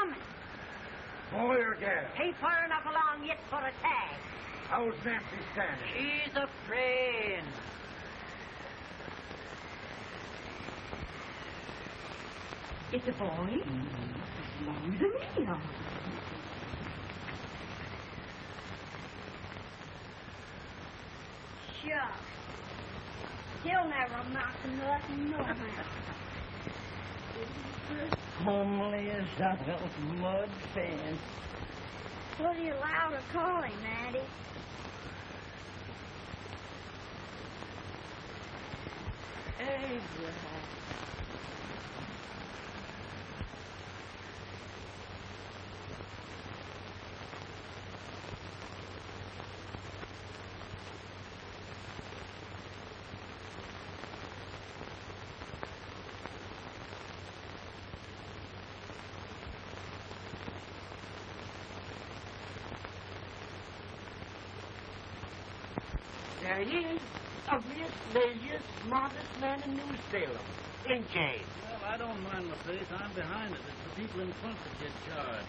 coming. Boy or gal? Ain't far enough along yet for a tag. How's Nancy standing? She's a friend. It's a boy. Long to me, Sure. He'll never amount to nothing, no how. Homely as that old mud fan. What are you allowed to call him, Addie? Abraham. There he is. Ugliest, laziest, smartest man in New Salem. Ain't Jane? Well, I don't mind my face. I'm behind it. It's the people in front that get charged.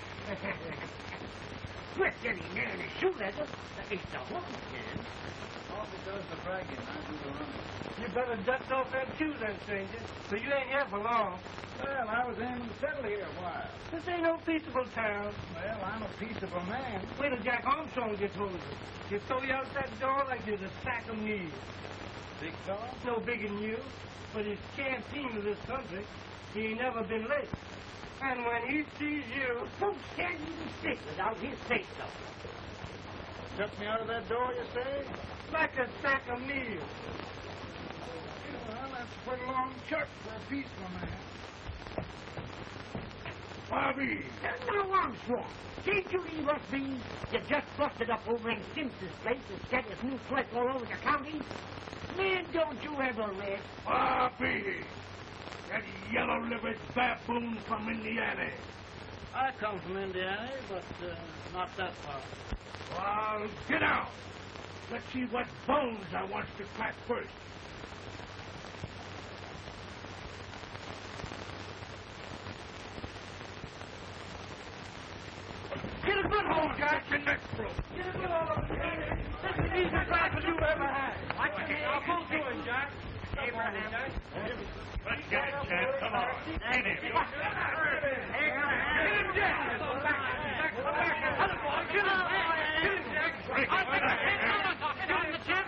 With any man is shoe leather. It's the woman can. All because of the bragging. I do the running. You better dust off that shoe then, stranger. So you ain't here for long. Well, I was aiming to settle here a while. This ain't no peaceable town. Well, I'm a peaceable man. Wait till Jack Armstrong gets hold of you. He'll throw you out that door like you're a sack of meat. Big fella? No bigger than you, but he's champion of this country. He ain't never been late. And when he sees you... Folks can't even stick without his say-so. Took me out of that door, you say? like a sack of meal. Well, that's quite a long chuck for a peaceful man. Bobby! Now, Armstrong, can't you leave us be? You just busted up over in Simpson's place and scattered new flesh all over the county. Man, don't you ever rest. Bobby! That yellow-livered baboon from Indiana. I come from Indiana, but not that far. Well, get out. Let's see what bones I want to crack first. Get a good hold, Jack. Your neck broke. Get a good hold. This is the easiest rifle you ever had. I'll pull to it, Jack. Abraham. Let's get it, Jack. Come on. Get him. Get him, Jack. Come back. Other boy, get him. Get him, Jack. I'll take it. Get him, the champ.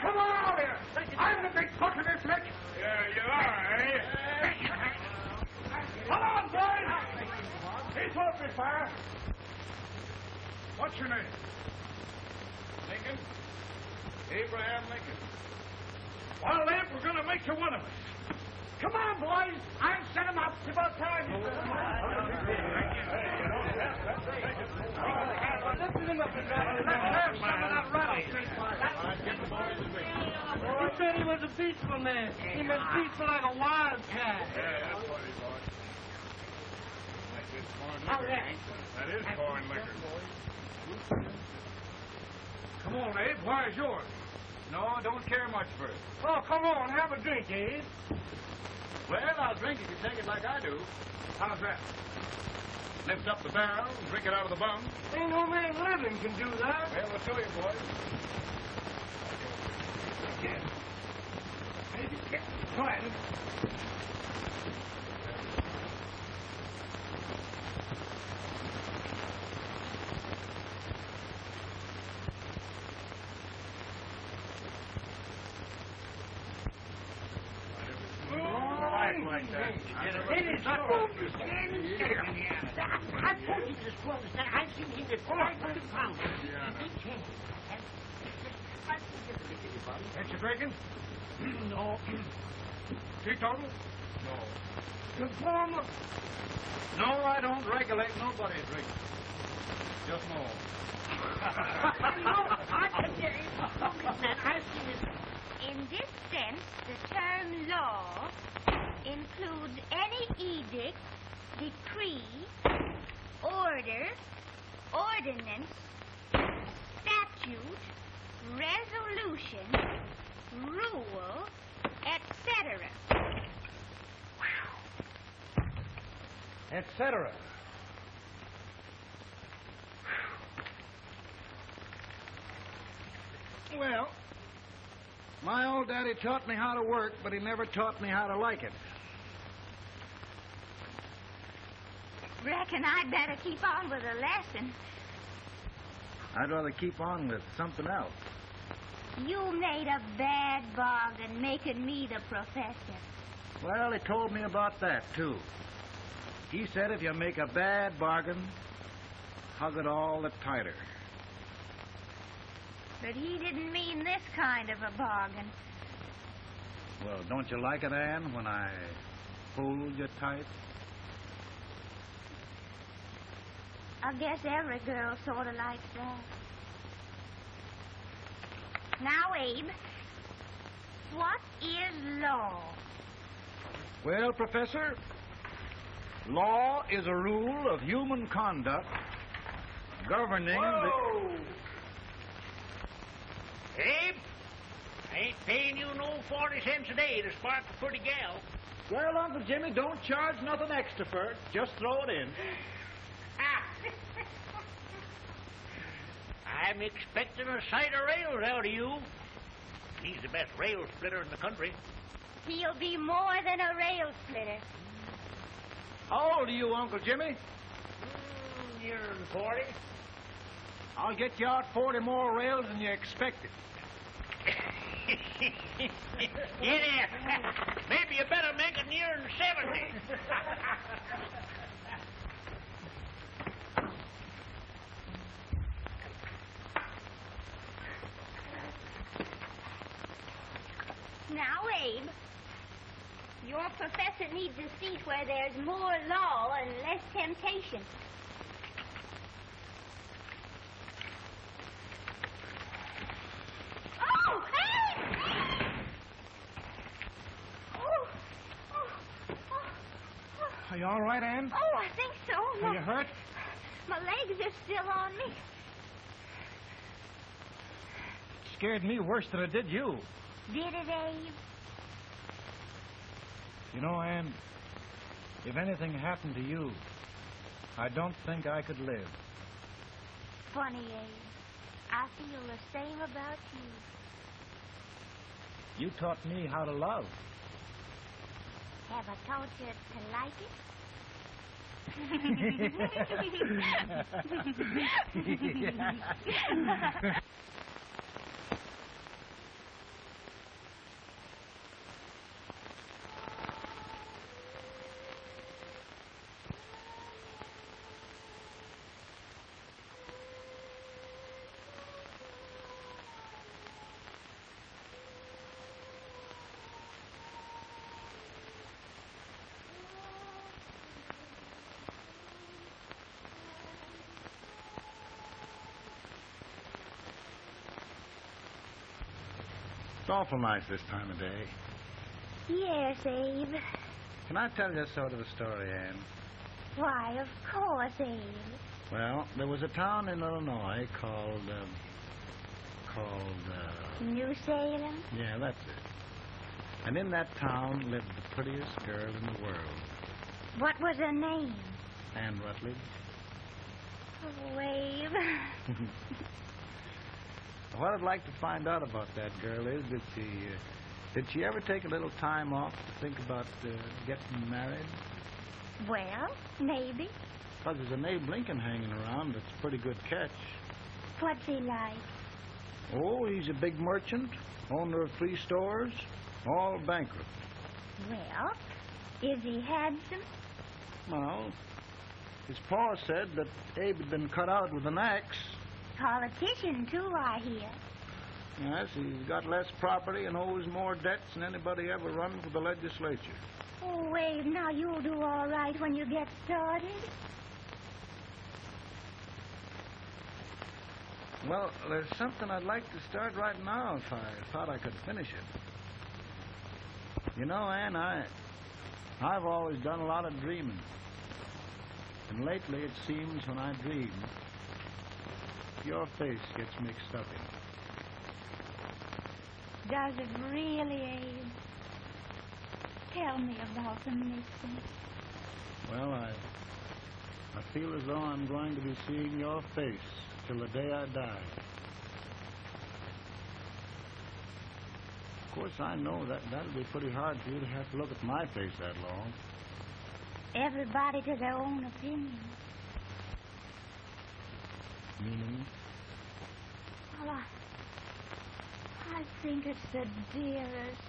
Come on over here. I'm the big cook of this lick. Yeah, you are, eh? Come on, boys. He's open fire. What's your name? Lincoln? Abraham Lincoln. Well, Lamp, we're going to make you one of us. Come on, boys. I'll set him up. It's about time. Listen him up and down. Let's have some of that rattlesnake fire. He said he was a peaceful man. He meant peaceful like a wildcat. Yeah, that's what he was. Like this corn All liquor. right. That is corn liquor. Come on, Abe. Why's yours? No, don't care much for it. Oh, come on. Have a drink, Abe. Well, I'll drink if you take it like I do. How's that? Lift up the barrel and drink it out of the bung. Ain't no man living can do that. Well, we'll show you, boys. Try it. Like that. It is not going to stand and stare. I told you this was that I've seen him at 500 pounds. Big chance. Ain't you drinking? No. Teetotal? No. Informer. No, I don't regulate nobody's drinking. Just more. No, I can get it. Congressman, I've seen it. In this sense, the term law includes any edict, decree, order, ordinance, statute, resolution, rule, etc. Etc. Well, my old daddy taught me how to work, but he never taught me how to like it. Reckon I'd better keep on with the lesson. I'd rather keep on with something else. You made a bad bargain making me the professor. Well, he told me about that, too. He said if you make a bad bargain, hug it all the tighter. But he didn't mean this kind of a bargain. Well, don't you like it, Anne, when I hold you tight? I guess every girl sort of likes that. Now, Abe, what is law? Well, Professor, law is a rule of human conduct governing Whoa! Abe, I ain't paying you no 40 cents a day to spark a pretty gal. Well, Uncle Jimmy, don't charge nothing extra for it. Just throw it in. I'm expecting a sight of rails out of you. He's the best rail splitter in the country. He'll be more than a rail splitter. How old are you, Uncle Jimmy? Near 40. I'll get you out 40 more rails than you expected. Yeah, maybe you better make it near 70. Now, Abe, your professor needs a seat where there's more law and less temptation. Oh, Abe! Oh, oh, oh, oh. Are you all right, Anne? Oh, I think so. Are you hurt? My legs are still on me. Scared me worse than it did you. Did it, Abe? You know, Anne, if anything happened to you, I don't think I could live. Funny, Abe. I feel the same about you. You taught me how to love. Have I taught you to like it? It's awful nice this time of day. Yes, Abe. Can I tell you sort of a story, Anne? Why, of course, Abe. Well, there was a town in Illinois called New Salem? yeah, that's it. And in that town lived the prettiest girl in the world, What was her name? Anne Rutledge. Oh, Abe. What I'd like to find out about that girl is, did she ever take a little time off to think about getting married? Well, maybe. Because there's an Abe Lincoln hanging around that's a pretty good catch. What's he like? Oh, he's a big merchant, owner of 3 stores, all bankrupt. Well, is he handsome? Well, his pa said that Abe had been cut out with an axe. Politician, too, I hear. Yes, he's got less property and owes more debts than anybody ever run for the legislature. Oh, Abe, now you'll do all right when you get started. Well, there's something I'd like to start right now if I thought I could finish it. You know, Ann, I've always done a lot of dreaming. And lately it seems when I dream, your face gets mixed up in it. Does it really, Abe? Tell me about the mixing. Well, I feel as though I'm going to be seeing your face till the day I die. Of course, I know that'll be pretty hard for you to have to look at my face that long. Everybody to their own opinion. Meaning? Well, I think it's the dearest,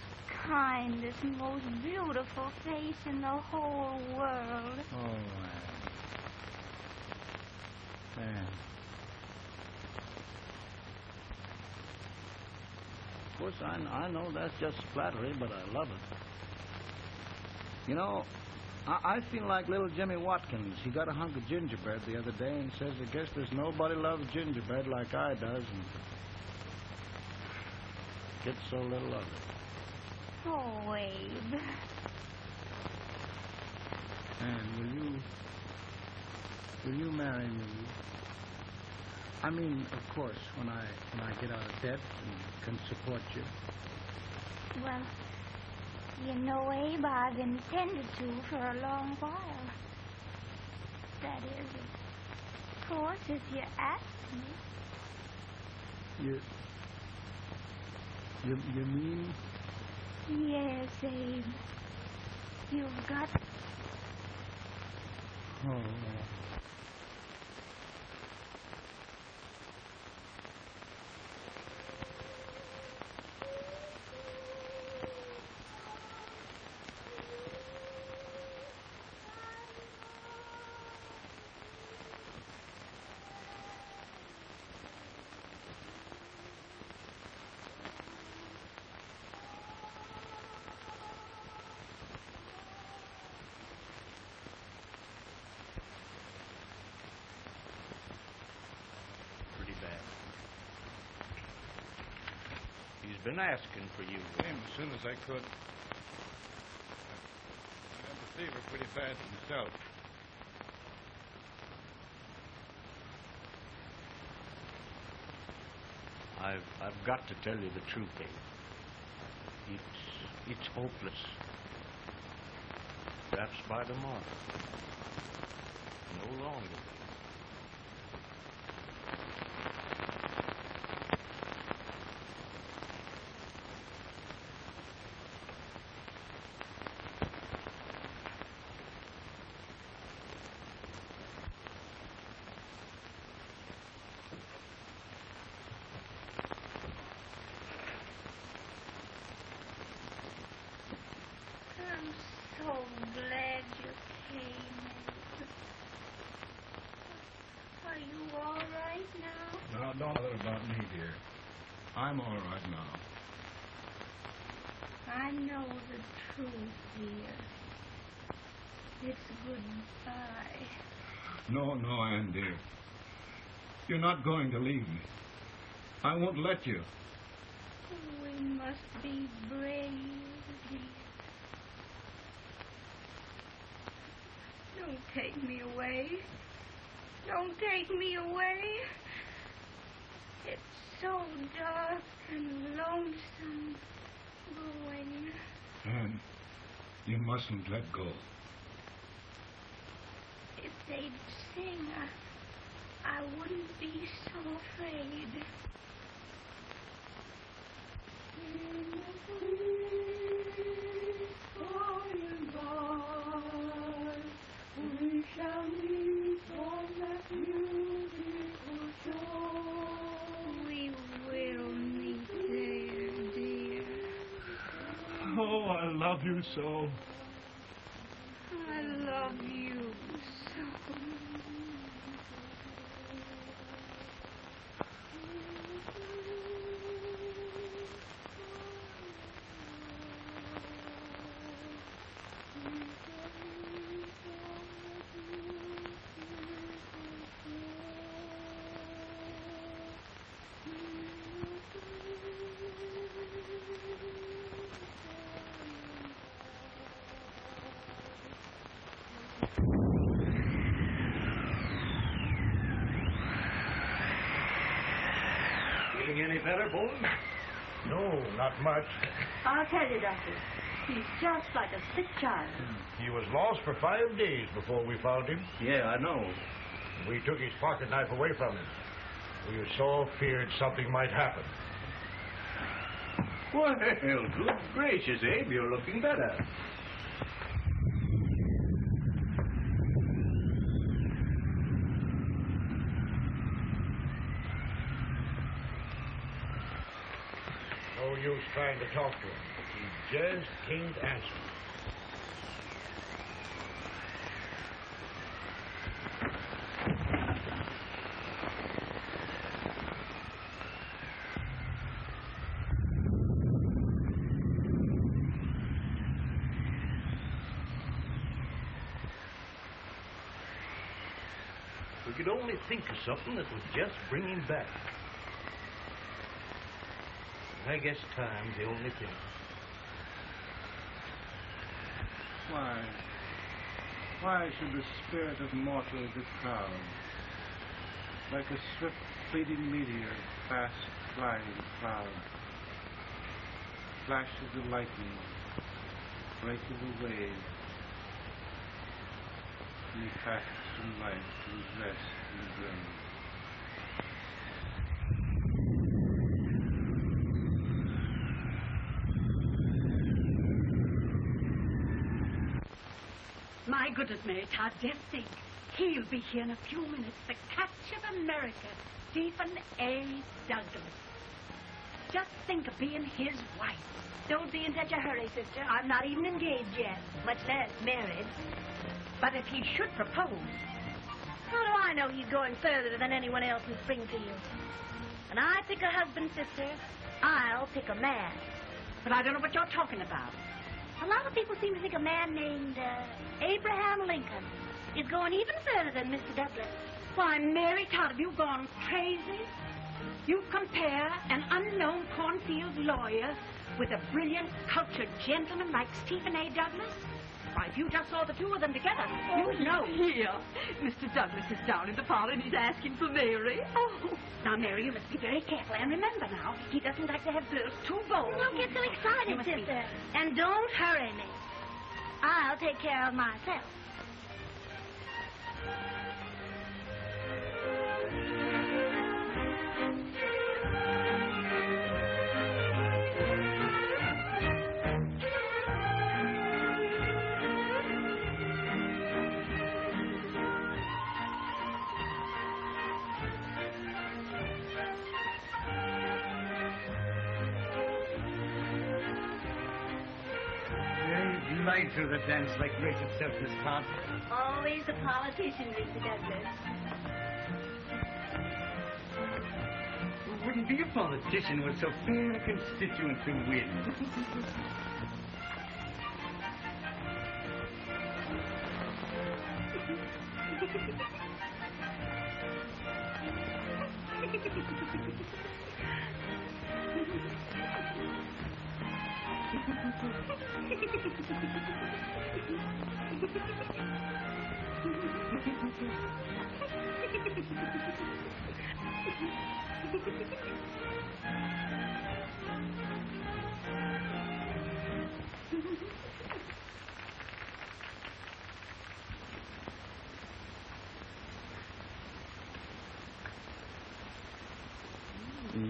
kindest, most beautiful face in the whole world. Oh, Ann. Of course, I know that's just flattery, but I love it. You know, I feel like little Jimmy Watkins. He got a hunk of gingerbread the other day and says, I guess there's nobody loves gingerbread like I does, and gets so little of it. Oh, Abe. And will you marry me? I mean, of course, when I get out of debt and can support you. Well, you know, Abe, I've intended to for a long while. That is, of course, if you ask me. You mean? Yes, Abe. You've got... Oh. He's been asking for you. Came as soon as I could. I got the fever pretty bad myself. I've got to tell you the truth, Abe. It's hopeless. Perhaps by tomorrow. No longer. I'm so glad you came. Are you all right now? Now, don't bother about me, dear. I'm all right now. I know the truth, dear. It's goodbye. No, Ann, dear. You're not going to leave me. I won't let you. We must be brave, dear. Don't take me away. Don't take me away. It's so dark and lonesome going. Ann, you mustn't let go. If they'd sing, I wouldn't be so afraid. We shall meet on that beautiful shore. We will meet there, dear. Oh, I love you so. I love you so. Feeling any better, Bones? No, not much. I'll tell you, Doctor. He's just like a sick child. He was lost for 5 days before we found him. Yeah, I know. We took his pocket knife away from him. We were so feared something might happen. Well, good gracious, Abe, you're looking better. No use trying to talk to him. He just can't answer. We could only think of something that would just bring him back. I guess time's the only thing. Why should the spirit of mortals be proud? Like a swift fleeting meteor, fast flying cloud. Flashes of lightning, break of a wave. And he passes from life to his rest in the grave. My goodness, Mary Todd, just think. He'll be here in a few minutes. The catch of America, Stephen A. Douglas. Just think of being his wife. Don't be in such a hurry, sister. I'm not even engaged yet, much less married. But if he should propose... How do I know he's going further than anyone else in Springfield? When I pick a husband, sister, I'll pick a man. But I don't know what you're talking about. A lot of people seem to think a man named Abraham Lincoln is going even further than Mr. Douglas. Why, Mary Todd, have you gone crazy? You compare an unknown cornfield lawyer with a brilliant, cultured gentleman like Stephen A. Douglas? Why, if you just saw the two of them together, you'd know. Here, Mr. Douglas is down in the parlor and he's asking for Mary. Oh, now, Mary, you must be very careful. And remember now, he doesn't like to have girls too bold. Don't get so You excited, must be- sister. And don't hurry me. I'll take care of myself. Right through the dance like grace itself, Miss Todd. Always a politician, Mr. Douglas. Wouldn't be a politician with so fair a constituent to win.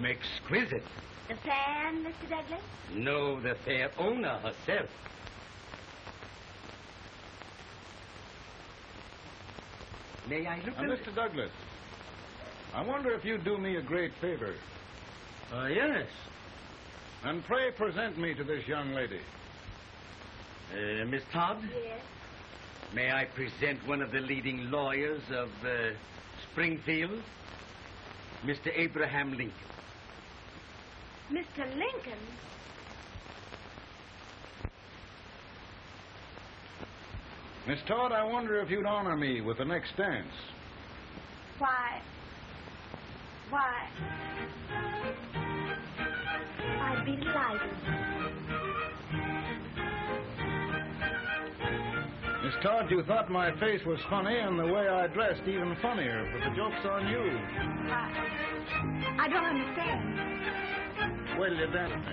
Exquisite. The fan, Mr. Douglas? No, the fair owner herself. May I look Now, Mr. Douglas, I wonder if you'd do me a great favor. Yes. And pray present me to this young lady. Miss Todd? Yes. May I present one of the leading lawyers of Springfield? Mr. Abraham Lincoln. Mr. Lincoln? Miss Todd, I wonder if you'd honor me with the next dance. Why, I'd be delighted. Miss Todd, you thought my face was funny and the way I dressed even funnier, but the joke's on you. I don't understand. Wait till you dance with me.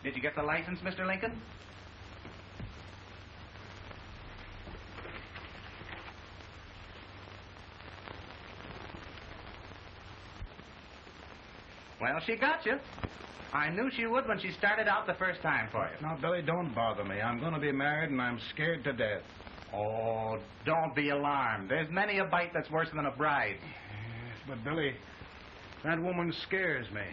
Did you get the license, Mr. Lincoln? Well, she got you. I knew she would when she started out the first time for you. Now, Billy, don't bother me. I'm going to be married, and I'm scared to death. Oh, don't be alarmed. There's many a bite that's worse than a bride. Yes, but, Billy, that woman scares me.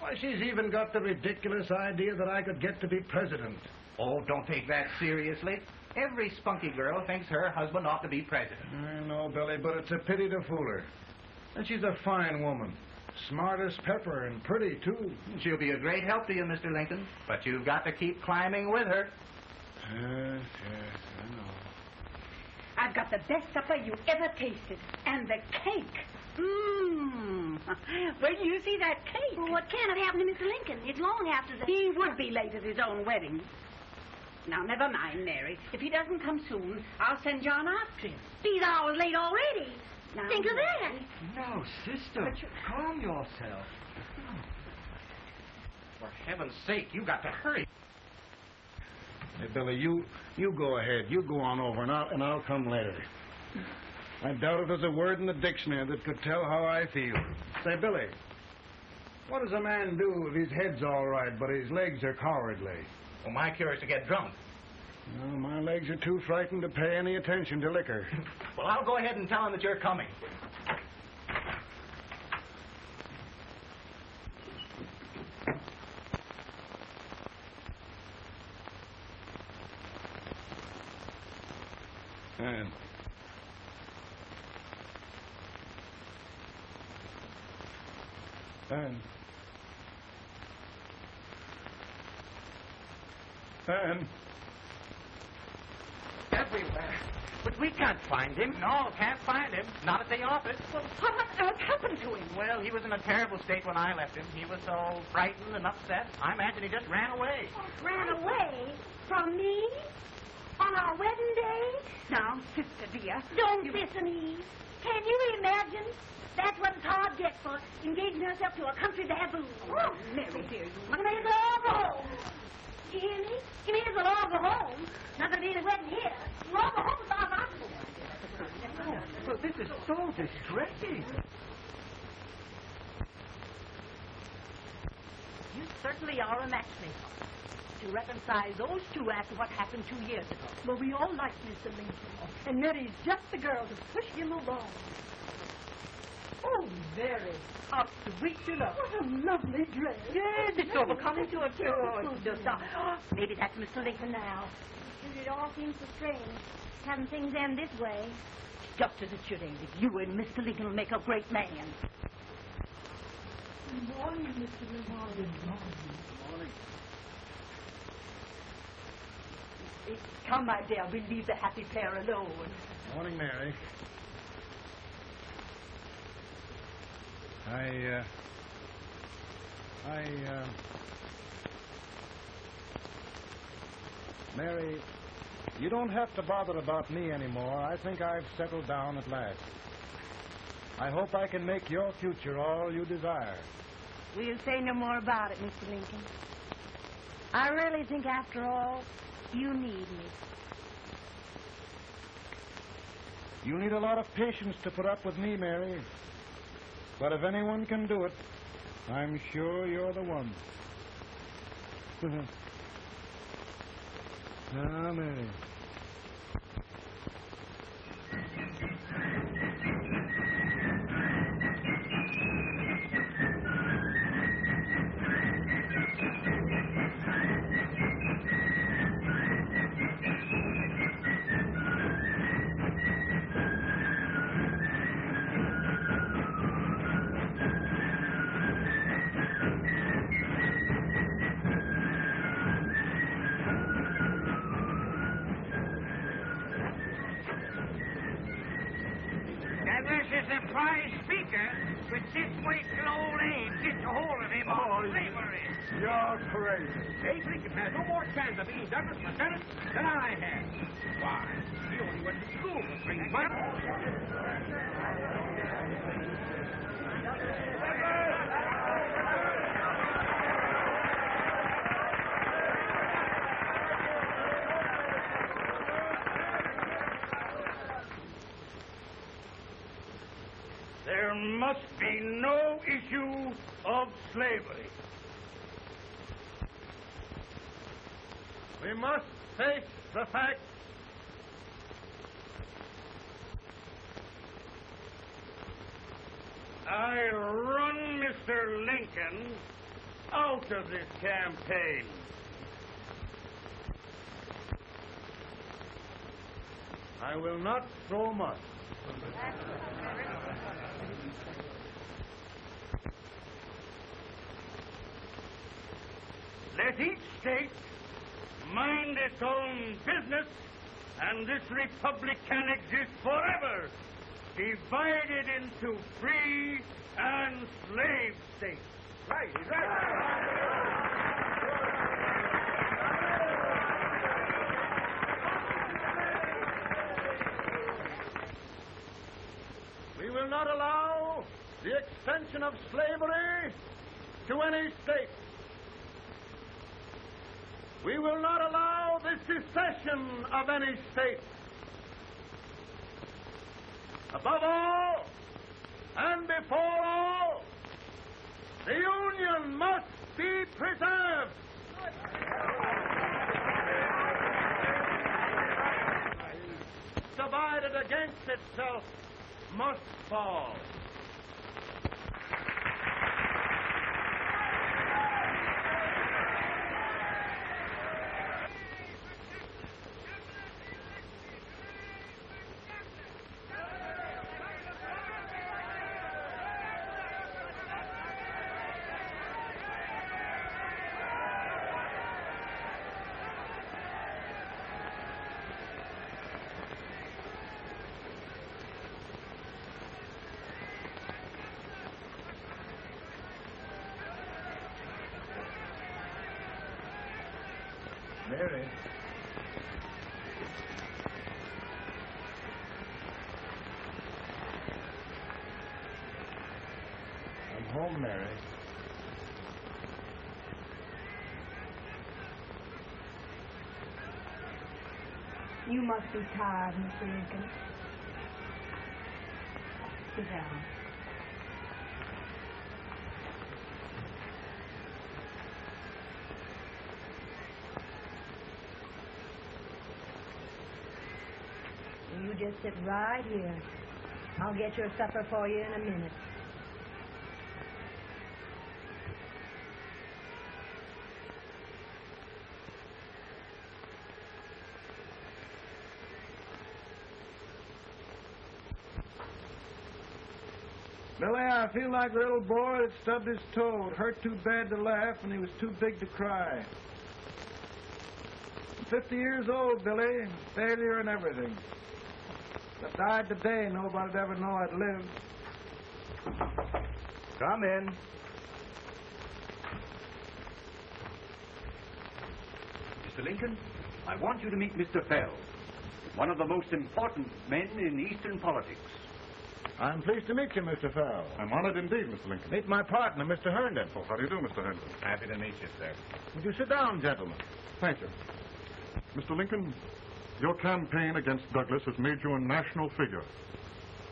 Why, she's even got the ridiculous idea that I could get to be president. Oh, don't take that seriously. Every spunky girl thinks her husband ought to be president. I know, Billy, but it's a pity to fool her. And she's a fine woman. Smart as pepper and pretty, too. She'll be a great help to you, Mr. Lincoln. But you've got to keep climbing with her. Yes, I know. I've got the best supper you ever tasted. And the cake. Mmm. Where do you see that cake? Well, what can have happened to Mr. Lincoln? It's long after the... He would be late at his own wedding. Now, never mind, Mary. If he doesn't come soon, I'll send John after him. He's hours late already. Now, think of that. No, sister. Calm yourself. For heaven's sake, you got to hurry. Hey, Billy, you go ahead. You go on over, and I'll come later. I doubt if there's a word in the dictionary that could tell how I feel. Say, Billy, what does a man do if his head's all right, but his legs are cowardly? Well, my cure is to get drunk. No, my legs are too frightened to pay any attention to liquor. Well, I'll go ahead and tell him that you're coming. And Everywhere. But we can't find him. No, can't find him. Not at the office. Well, what on earth happened to him? Well, he was in a terrible state when I left him. He was so frightened and upset. I imagine he just ran away. Ran away from me? On our wedding day? Now, sister dear. Don't listen, Eve. Can you imagine? That's what Todd gets for engaging herself to a country baboon. Oh, Mary, dear, you... I may as well go home. You hear me? You may as well all go home. Not going to be any wedding here. You all go home as far as I'm concerned. But this is so distressing. You certainly are a matchmaker. To reconcile those two after what happened 2 years ago. Well, we all like Mr. Lincoln. And Mary's just the girl to push him along. Oh, Mary, how sweet you look. What a lovely dress. Yes, it's overcoming to a maybe that's Mr. Lincoln now. It all seems so strange, having things end this way. Just as it should end. You and Mr. Lincoln will make a great man. Good morning, Mr. Lincoln. Good morning. Come, my dear, we'll leave the happy pair alone. Morning, Mary. Mary, you don't have to bother about me anymore. I think I've settled down at last. I hope I can make your future all you desire. We'll say no more about it, Mr. Lincoln. I really think, after all, you need me. You need a lot of patience to put up with me, Mary. But if anyone can do it, I'm sure you're the one. Ah, Mary. Prize speaker with this week's old age gets a hold of him on slavery. You're crazy. Abe Lincoln has no more chance of being Douglas for Senate than I have. Why, he only went to school for 3 months. There must be no issue of slavery. We must face the fact I run Mr. Lincoln out of this campaign. I will not throw mud. Let each state mind its own business, and this republic can exist forever, divided into free and slave states. Right, he's right. We will not allow the extension of slavery to any state. We will not allow the secession of any state. Above all, and before all, the Union must be preserved. Divided against itself must fall. Mary. I'm home, Mary. You must be tired, Mr. Lincoln. Sit down. You just sit right here. I'll get your supper for you in a minute. Billy, I feel like the little boy that stubbed his toe. It hurt too bad to laugh, and he was too big to cry. I'm 50 years old, Billy. Failure and everything. If I died today, nobody'd ever know I'd lived. Come in. Mr. Lincoln, I want you to meet Mr. Fell, one of the most important men in Eastern politics. I'm pleased to meet you, Mr. Fell. I'm honored indeed, Mr. Lincoln. Meet my partner, Mr. Herndon. Oh, how do you do, Mr. Herndon? Happy to meet you, sir. Would you sit down, gentlemen? Thank you. Mr. Lincoln, your campaign against Douglas has made you a national figure.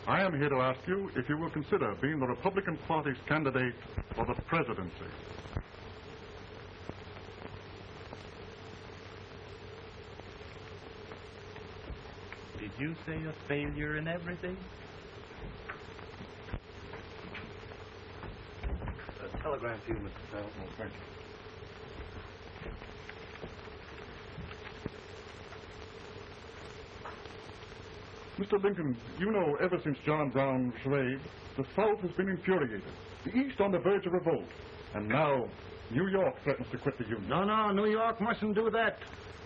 I am here to ask you if you will consider being the Republican Party's candidate for the presidency. Did you say a failure in everything? A telegram to you, Mr. Fell. Oh, thank you. Mr. Lincoln, you know, ever since John Brown slaved, the South has been infuriated. The East on the verge of revolt. And now, New York threatens to quit the Union. No, New York mustn't do that.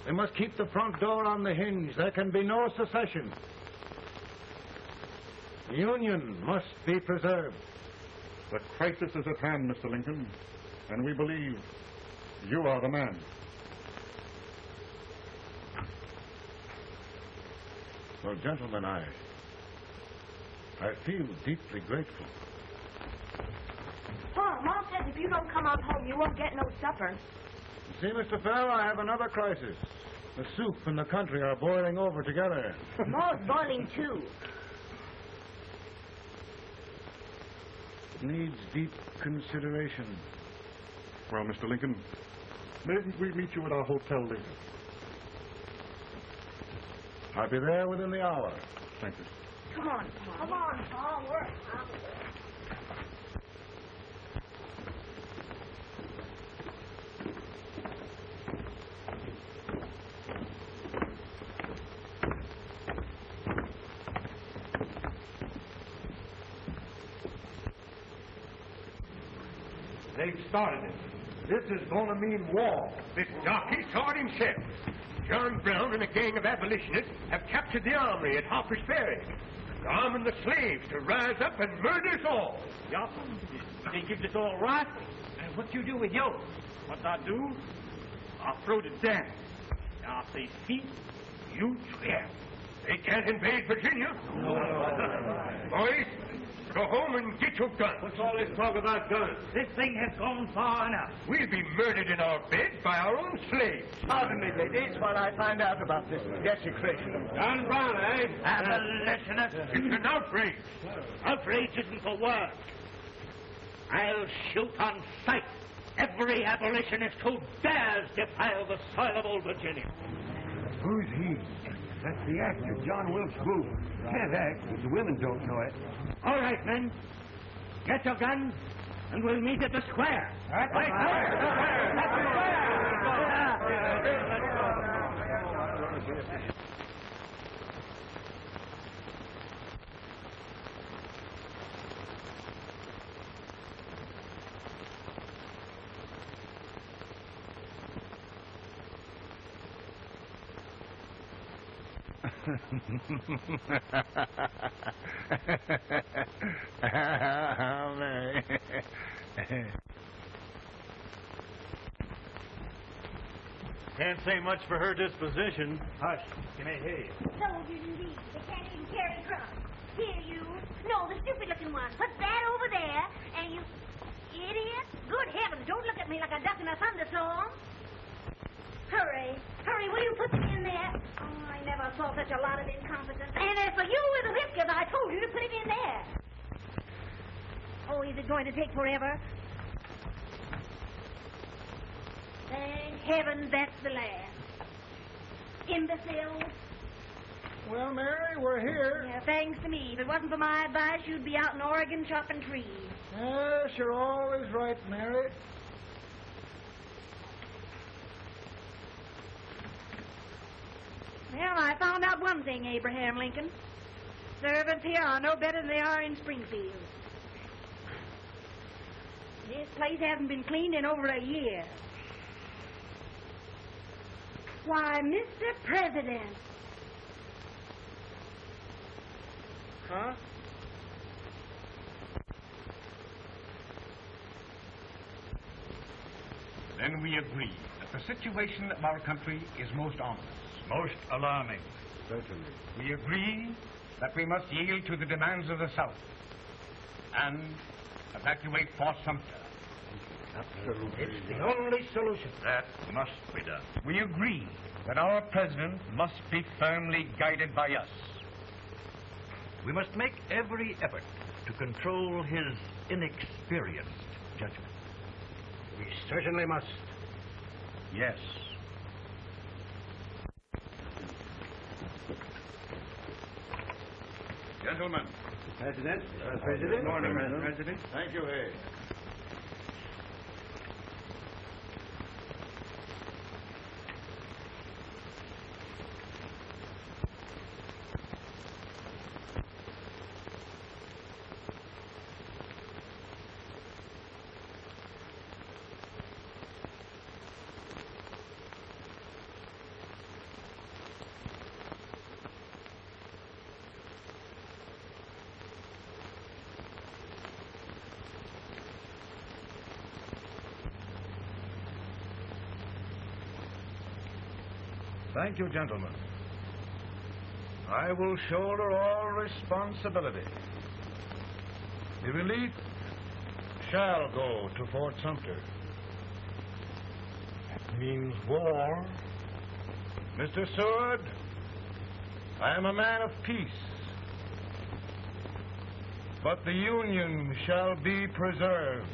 They must keep the front door on the hinge. There can be no secession. The Union must be preserved. The crisis is at hand, Mr. Lincoln, and we believe you are the man. Well, gentlemen, I feel deeply grateful. Pa, Mom says if you don't come out home, you won't get no supper. See, Mr. Fell, I have another crisis. The soup and the country are boiling over together. Ma's boiling, too. Needs deep consideration. Well, Mr. Lincoln, maybe we meet you at our hotel later. I'll be there within the hour. Thank you. Come on, Pa. Come on, Pa. Work. They've started it. This is going to mean war. This darky saw it himself. John Brown and a gang of abolitionists have captured the armory at Harper's Ferry. They're arming the slaves to rise up and murder us all. Yup. They give us all rifles. And what you do with yours? What I do? I'll throw it down. I'll say, see, you swear. They can't invade Virginia. Boys, go home and get your guns. What's all this talk about guns? This thing has gone far enough. We'll be murdered in our bed by our own slaves. Pardon me, ladies, while I find out about this desecration. John Brown, eh? Abolitionist. It's an outrage. Outrage isn't the word. I'll shoot on sight every abolitionist who dares defile the soil of old Virginia. Who's he? That's the actor, John Wilkes Booth. Can't act, but the women don't know it. All right, men. Get your guns, and we'll meet at the square. At the Can't say much for her disposition. Hush. You may hear you. Soldiers indeed. They can't even carry crumbs. Here, you. No, the stupid-looking one. Put that over there, and you... Idiot. Good heavens, don't look at me like a duck in a thunderstorm. Hurry. Hurry, will you put it in there? Oh, I never saw such a lot of incompetence. And as for you with the whiskers, I told you to put it in there. Oh, is it going to take forever? Thank heaven that's the last. Imbecile. Well, Mary, we're here. Yeah, thanks to me. If it wasn't for my advice, you'd be out in Oregon chopping trees. Yes, you're always right, Mary. Well, I found out one thing, Abraham Lincoln. Servants here are no better than they are in Springfield. This place hasn't been cleaned in over a year. Why, Mr. President. Huh? Then we agree that the situation of our country is most ominous. Most alarming. Certainly. We agree that we must yield to the demands of the South and evacuate Fort Sumter. Absolutely. It's the only solution. That must be done. We agree that our president must be firmly guided by us. We must make every effort to control his inexperienced judgment. We certainly must. Yes. gentlemen. President. Good morning, President. Thank you, Hay. Thank you, gentlemen. I will shoulder all responsibility. The relief shall go to Fort Sumter. That means war. Mr. Seward, I am a man of peace. But the Union shall be preserved.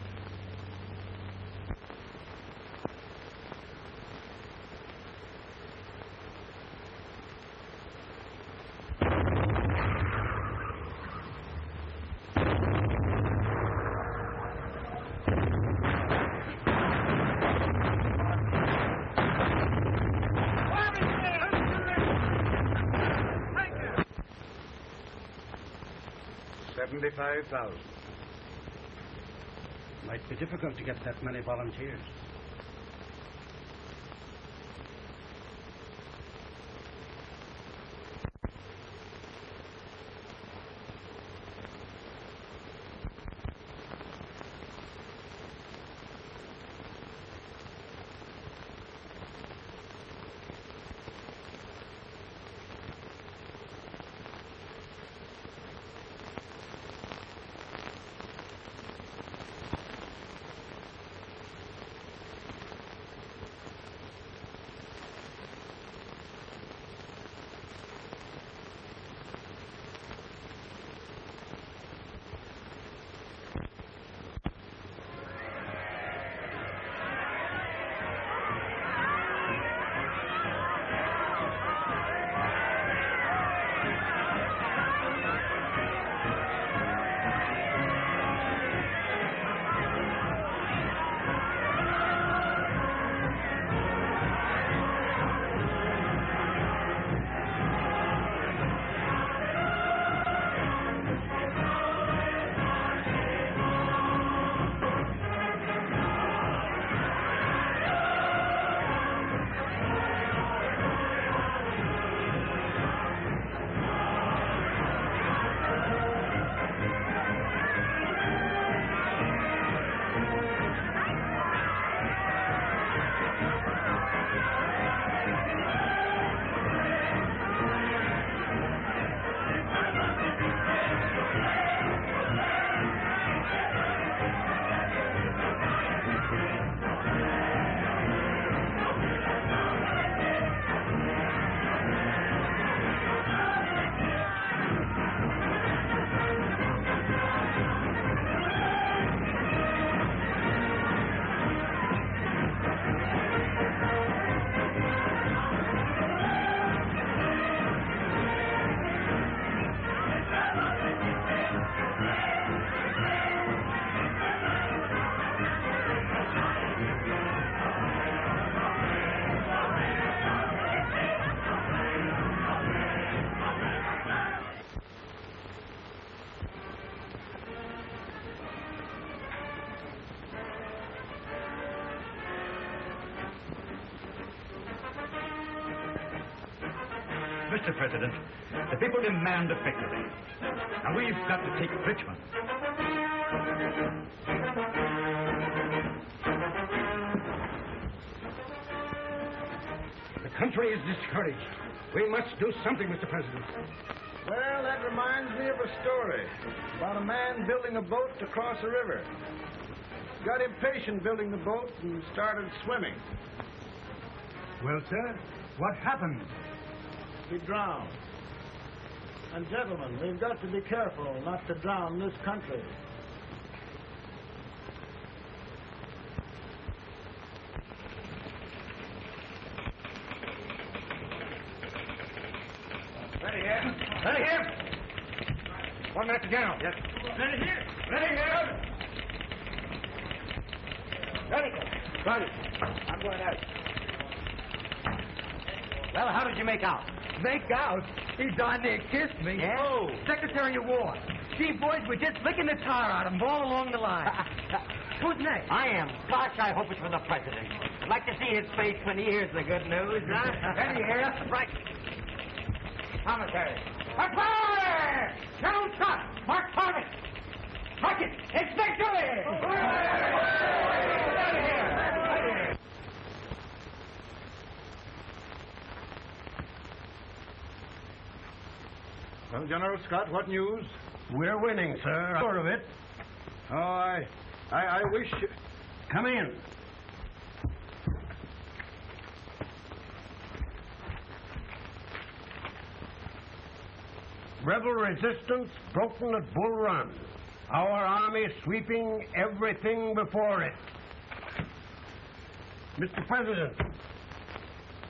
$75,000. Might be difficult to get that many volunteers. Mr. President, the people demand a victory. And we've got to take Richmond. The country is discouraged. We must do something, Mr. President. Well, that reminds me of a story about a man building a boat to cross a river. Got impatient building the boat and started swimming. Well, sir, what happened? He drowned. And gentlemen, we've got to be careful not to drown this country. Ready here. Ready here. One minute, General. Yes. Ready here. Ready here. Ready. Ready. I'm going out. Well, how did you make out? Make out? He darn near kissed me. Yeah? Oh, Secretary of War. Gee, boys, we're just licking the tar out of him all along the line. Who's next? I am. Gosh, I hope it's for the president. I'd like to see his face when he hears the good news, huh? Ready here. Right. Commissary. Fire! General Scott! Mark target! Mark it! It's victory! Well, General Scott, what news? We're winning, sir. I'm sure of it. Oh, I wish... Come in. Rebel resistance broken at Bull Run. Our army sweeping everything before it. Mr. President,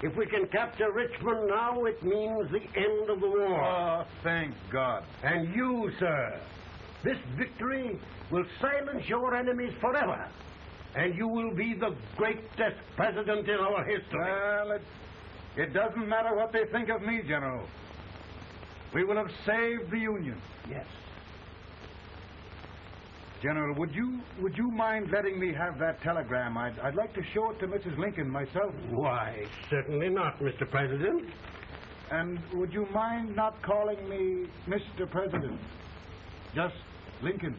if we can capture Richmond now, it means the end of the war. Oh, thank God. And you, sir, this victory will silence your enemies forever. And you will be the greatest president in our history. Well, it doesn't matter what they think of me, General. We will have saved the Union. Yes. General, would you mind letting me have that telegram? I'd like to show it to Mrs. Lincoln myself. Why, certainly not, Mr. President. And would you mind not calling me Mr. President? Just Lincoln.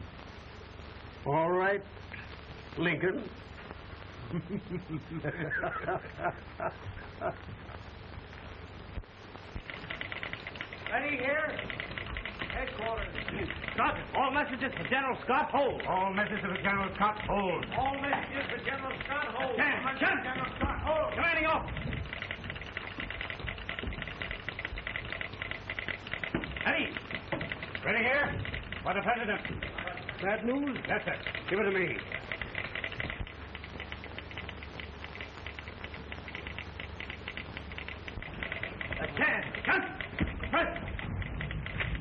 All right, Lincoln. Ready here? Headquarters. Scott, all messages for General Scott, hold. All messages for General Scott, hold. All messages for General Scott, hold. General Scott, hold. Commanding off. Ready. Ready here? For the President. Bad news? Yes, sir. Give it to me.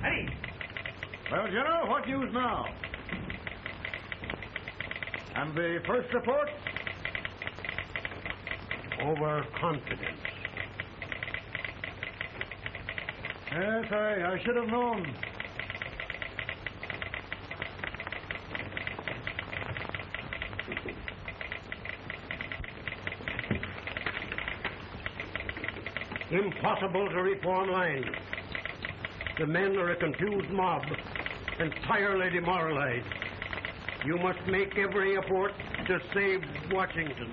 Ready. Well, General, what news now? And the first report? Overconfidence. Yes, I should have known. Impossible to reform lines. The men are a confused mob, entirely demoralized. You must make every effort to save Washington.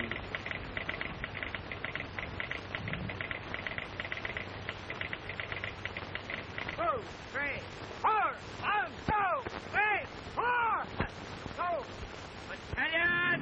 Two, three, four, 1, 2, 3, 4. Go. Battalion.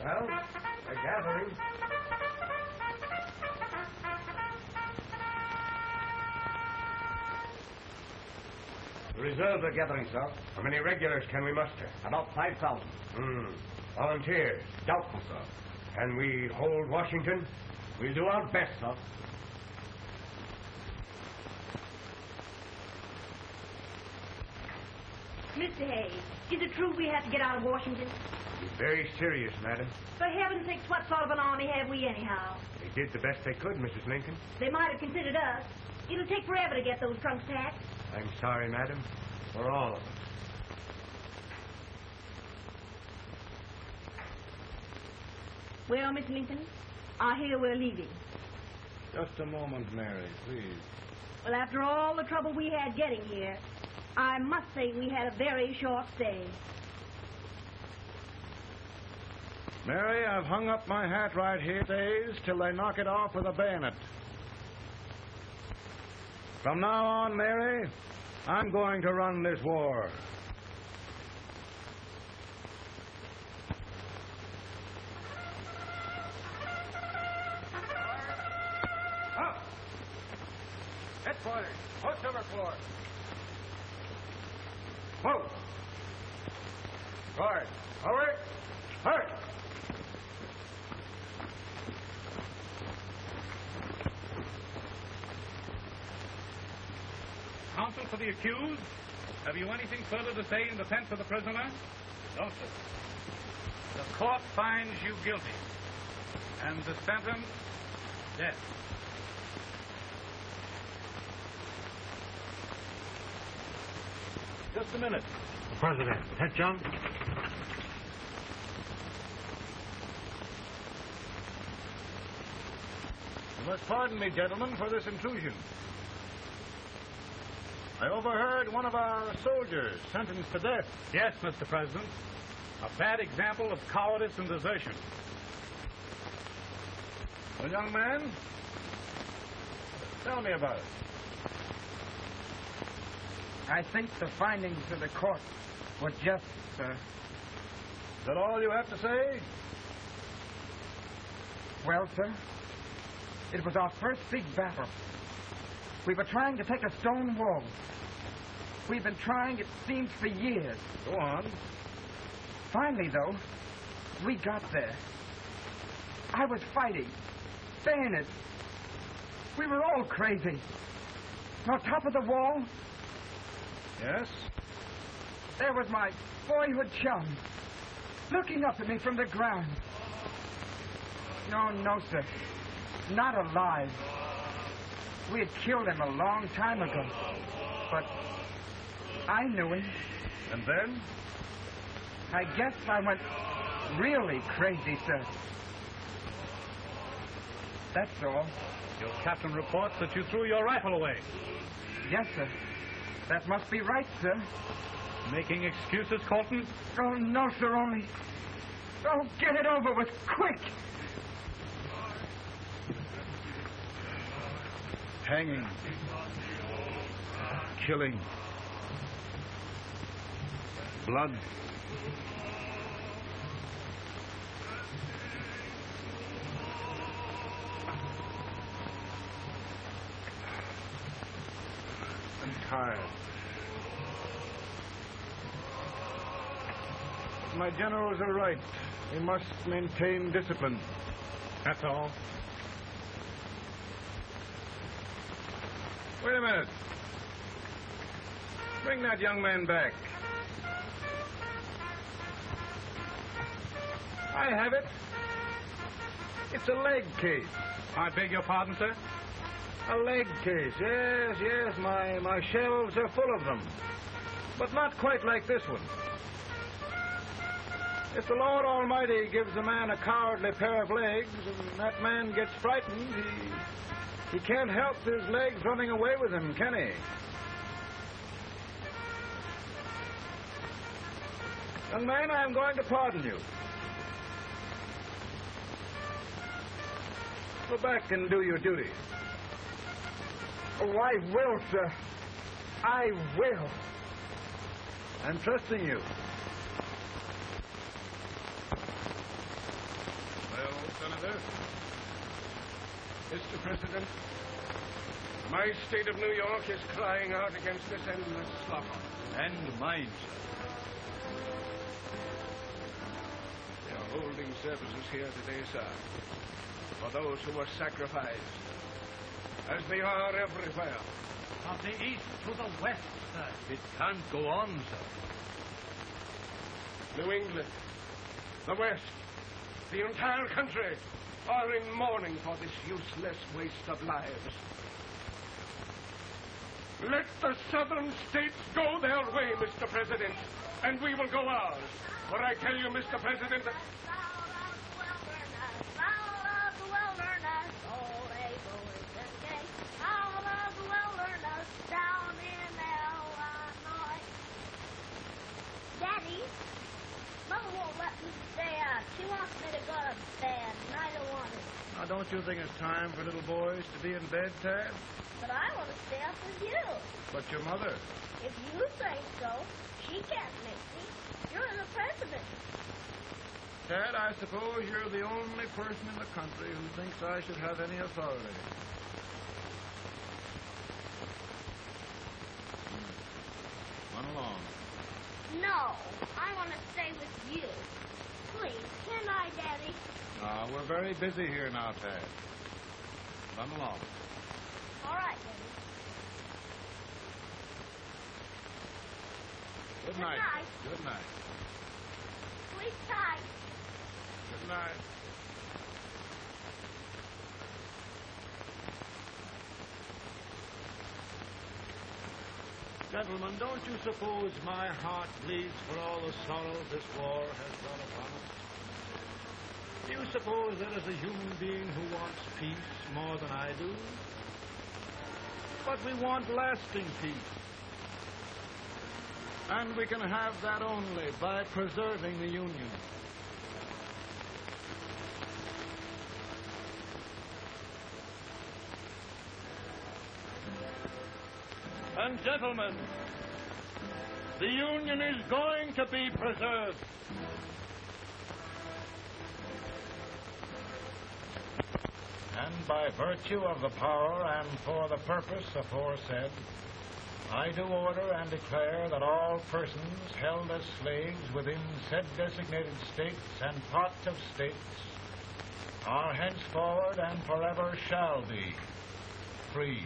Well, they're gathering. The reserves are gathering, sir. How many regulars can we muster? About 5,000. Volunteers? Doubtful, sir. Can we hold Washington? We'll do our best, sir. Mr. Hayes, is it true we have to get out of Washington? It's very serious, madam. For heaven's sakes, what sort of an army have we anyhow? They did the best they could, Mrs. Lincoln. They might have considered us. It'll take forever to get those trunks packed. I'm sorry, madam, for all of us. Well, Miss Lincoln, I hear we're leaving. Just a moment, Mary, please. Well, after all the trouble we had getting here, I must say we had a very short stay. Mary, I've hung up my hat right here days till they knock it off with a bayonet. From now on, Mary, I'm going to run this war. Up! Headquarters, post over floor. Move! Guard, forward, hurry! Counsel for the accused, have you anything further to say in defense of the prisoner? No, sir. The court finds you guilty, and the sentence, death. Just a minute. The President. Head, John. You must pardon me, gentlemen, for this intrusion. I overheard one of our soldiers sentenced to death. Yes, Mr. President. A bad example of cowardice and desertion. Well, young man, tell me about it. I think the findings of the court were just, sir. Is that all you have to say? Well, sir, it was our first big battle. We were trying to take a stone wall. We've been trying, it seems, for years. Go on. Finally, though, we got there. I was fighting. Bayonets. We were all crazy. On top of the wall, Yes? there was my boyhood chum, looking up at me from the ground. No, sir. Not alive. We had killed him a long time ago. But I knew him. And then? I guess I went really crazy, sir. That's all. Your captain reports that you threw your rifle away. Yes, sir. That must be right, sir. Making excuses, Colton? Oh, no, sir, only... Oh, get it over with, quick! Hanging. Killing. Blood. I'm tired. My generals are right. We must maintain discipline. That's all. Wait a minute. Bring that young man back. I have it. It's a leg case. I beg your pardon, sir? A leg case, yes. My shelves are full of them. But not quite like this one. If the Lord Almighty gives a man a cowardly pair of legs and that man gets frightened, he can't help his legs running away with him, can he? Young man, I'm going to pardon you. Go back and do your duty. Oh, I will, sir. I will. I'm trusting you. Well, Senator, Mr. President, my state of New York is crying out against this endless slaughter. And mine, sir. We are holding services here today, sir, for those who were sacrificed, as they are everywhere. From the east to the west, sir. It can't go on, sir. New England, the West, the entire country are in mourning for this useless waste of lives. Let the southern states go their way, Mr. President, and we will go ours. For I tell you, Mr. President, that All of the wilderness, all they go is escape. All of the wilderness. Don't you think it's time for little boys to be in bed, Tad? But I want to stay up with you. But your mother. If you say so, she can't make me. You're the president. Tad, I suppose you're the only person in the country who thinks I should have any authority. Run along. No, I want to stay with you. Please, can I, Daddy? We're very busy here now, Tad. Run along. All right, Daddy. Good Good night. night. Good night. Sleep tight. Good night. Gentlemen, don't you suppose my heart bleeds for all the sorrows this war has brought upon us? Do you suppose there is a human being who wants peace more than I do? But we want lasting peace. And we can have that only by preserving the Union. And gentlemen, the Union is going to be preserved. And by virtue of the power and for the purpose aforesaid, I do order and declare that all persons held as slaves within said designated states and parts of states are henceforward and forever shall be free.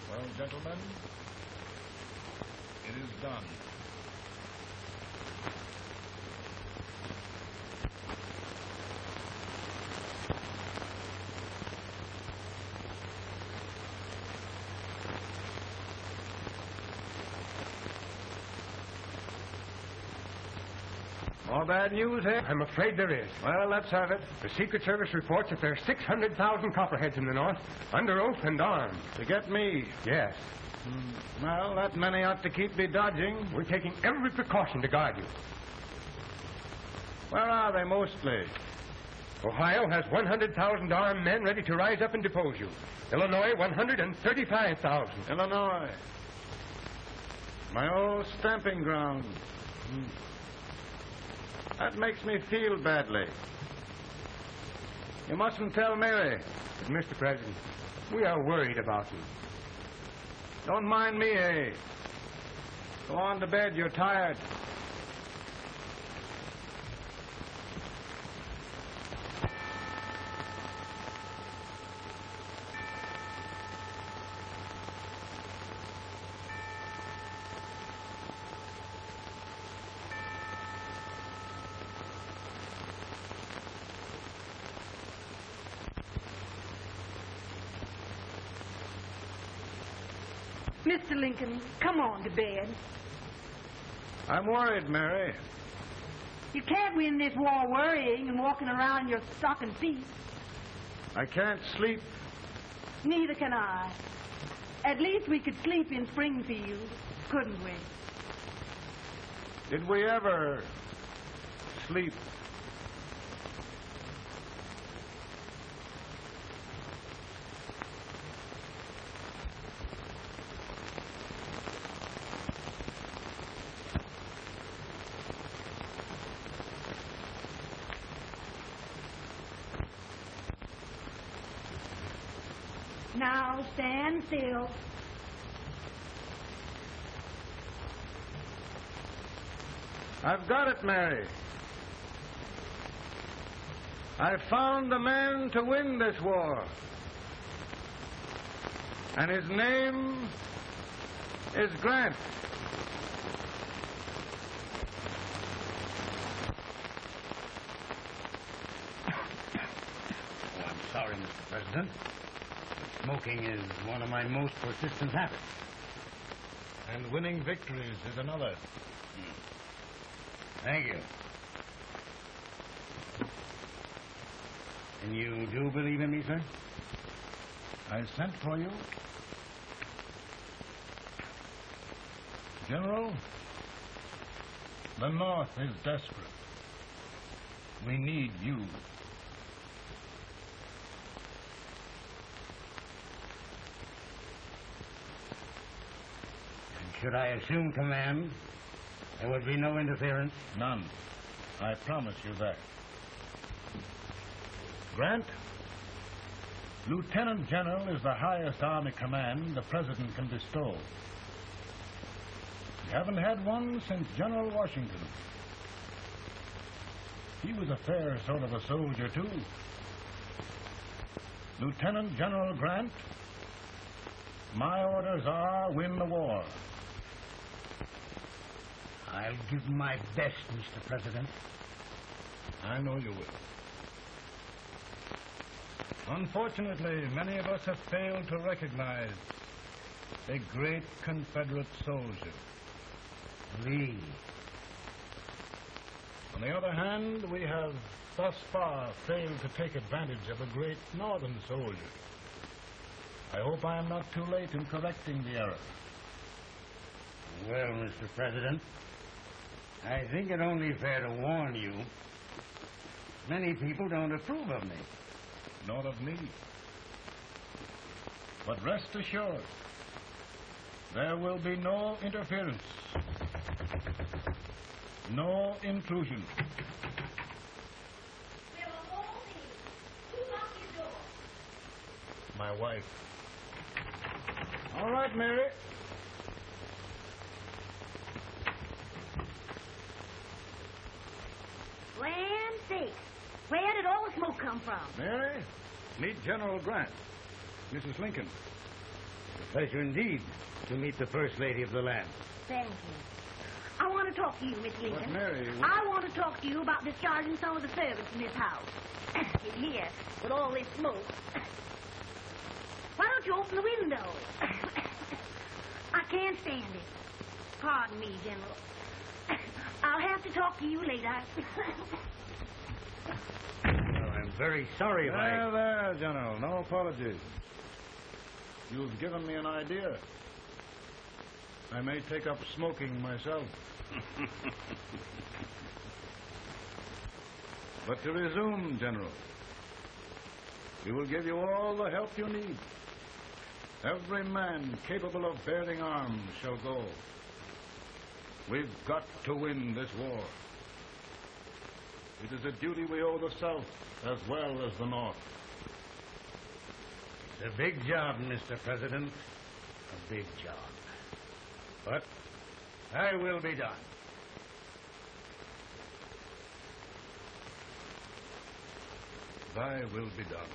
Well, gentlemen, it is done. More bad news, eh? I'm afraid there is. Well, let's have it. The Secret Service reports that there are 600,000 copperheads in the North, under oath and armed. To get me? Yes. Well, that many ought to keep me dodging. We're taking every precaution to guard you. Where are they mostly? Ohio has 100,000 armed men ready to rise up and depose you. Illinois, 135,000. Illinois. My old stamping ground. That makes me feel badly. You mustn't tell Mary. But, Mr. President, we are worried about you. Don't mind me, eh? Go on to bed. You're tired. Mr. Lincoln, come on to bed. I'm worried, Mary. You can't win this war worrying and walking around in your stocking feet. I can't sleep. Neither can I. At least we could sleep in Springfield, couldn't we? Did we ever sleep? Now stand still. I've got it, Mary. I've found the man to win this war. And his name is Grant. Oh, I'm sorry, Mr. President. Smoking is one of my most persistent habits. And winning victories is another. Thank you. And you do believe in me, sir? I sent for you. General, the North is desperate. We need you. And should I assume command, there would be no interference? None. I promise you that. Grant, Lieutenant General is the highest Army command the President can bestow. We haven't had one since General Washington. He was a fair sort of a soldier, too. Lieutenant General Grant, my orders are win the war. I'll give my best, Mr. President. I know you will. Unfortunately, many of us have failed to recognize a great Confederate soldier, Lee. On the other hand, we have thus far failed to take advantage of a great Northern soldier. I hope I am not too late in correcting the error. Well, Mr. President, I think it only fair to warn you. Many people don't approve of me. Nor of me. But rest assured, there will be no interference. No intrusion. My wife. All right, Mary. Land sakes. Where did all the smoke come from? Mary, meet General Grant. Mrs. Lincoln. A pleasure indeed to meet the First Lady of the land. Thank you. I want to talk to you, Miss Lincoln. But, Mary... I want to talk to you about discharging some of the servants in this house. In here, with all this smoke. Why don't you open the window? I can't stand it. Pardon me, General. I'll have to talk to you later. Well, I'm very sorry if There, General. No apologies. You've given me an idea. I may take up smoking myself. But to resume, General, we will give you all the help you need. Every man capable of bearing arms shall go. We've got to win this war. It is a duty we owe the South as well as the North. It's a big job, Mr. President. A big job. But I will be done. Thy will be done.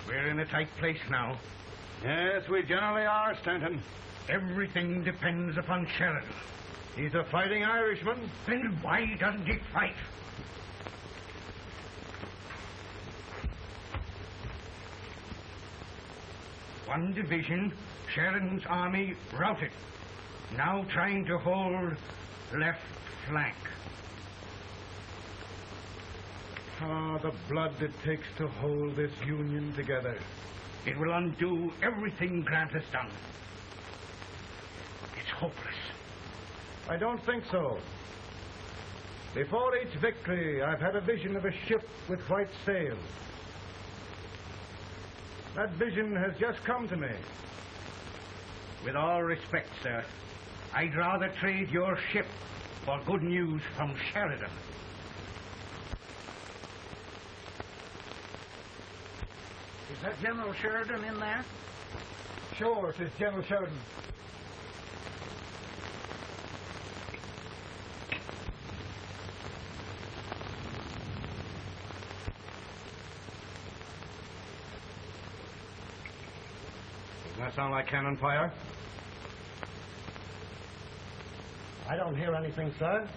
We're in a tight place now. Yes, we generally are, Stanton. Everything depends upon Sheridan. He's a fighting Irishman. Then why doesn't he fight? One division, Sheridan's army, routed. Now trying to hold left flank. Ah, the blood it takes to hold this Union together. It will undo everything Grant has done. It's hopeless. I don't think so. Before each victory, I've had a vision of a ship with white sails. That vision has just come to me. With all respect, sir, I'd rather trade your ship for good news from Sheridan. Is that General Sheridan in there? Sure, it is General Sheridan. Doesn't that sound like cannon fire? I don't hear anything, sir.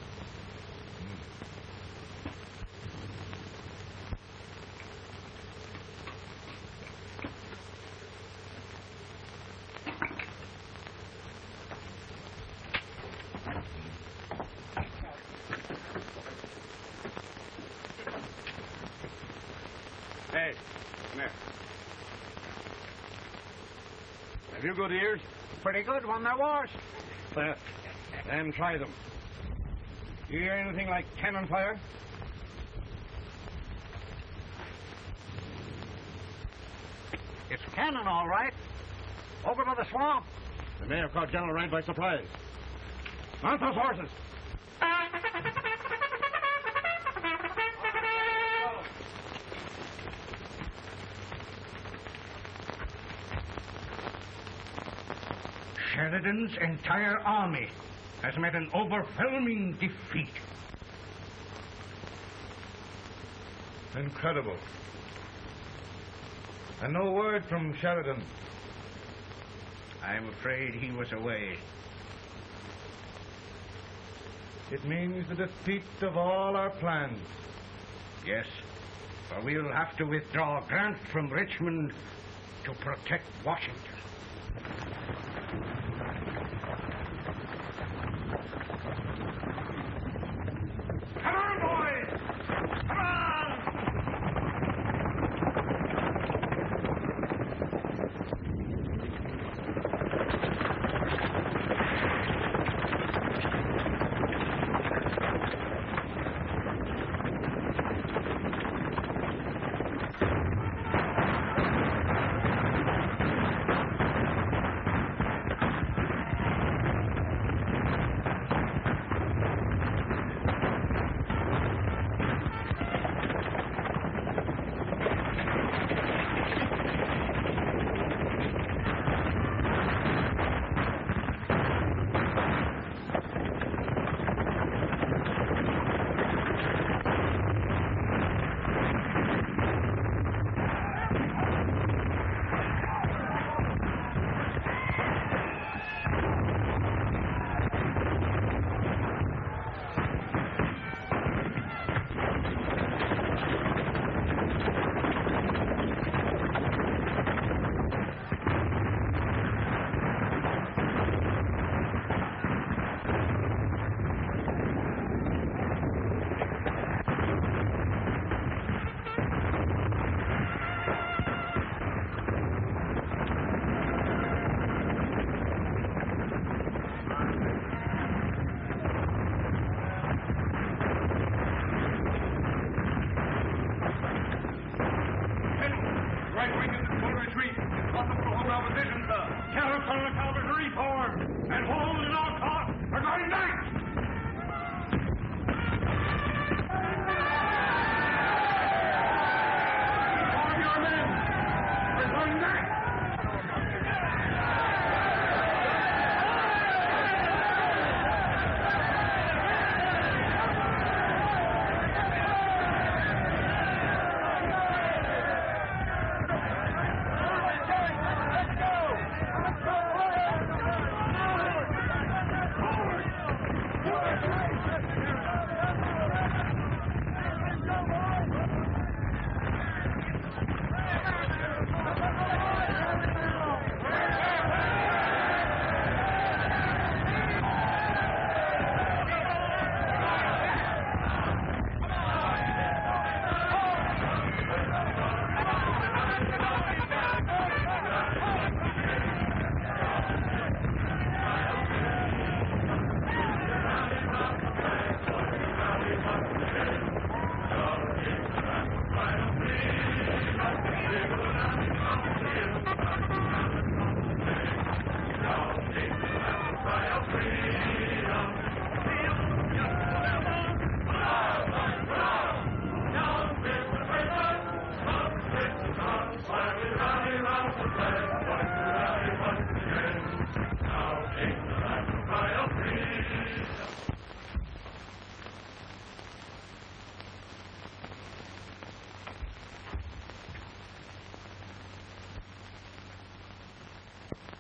you good ears? Pretty good when they're washed. Then try them. You hear anything like cannon fire? It's cannon, all right. Over to the swamp. They may have caught General Wright by surprise. Mount those horses. Sheridan's entire army has met an overwhelming defeat. Incredible. And no word from Sheridan. I'm afraid he was away. It means the defeat of all our plans. Yes, for we'll have to withdraw Grant from Richmond to protect Washington. Come on, boys! Come on!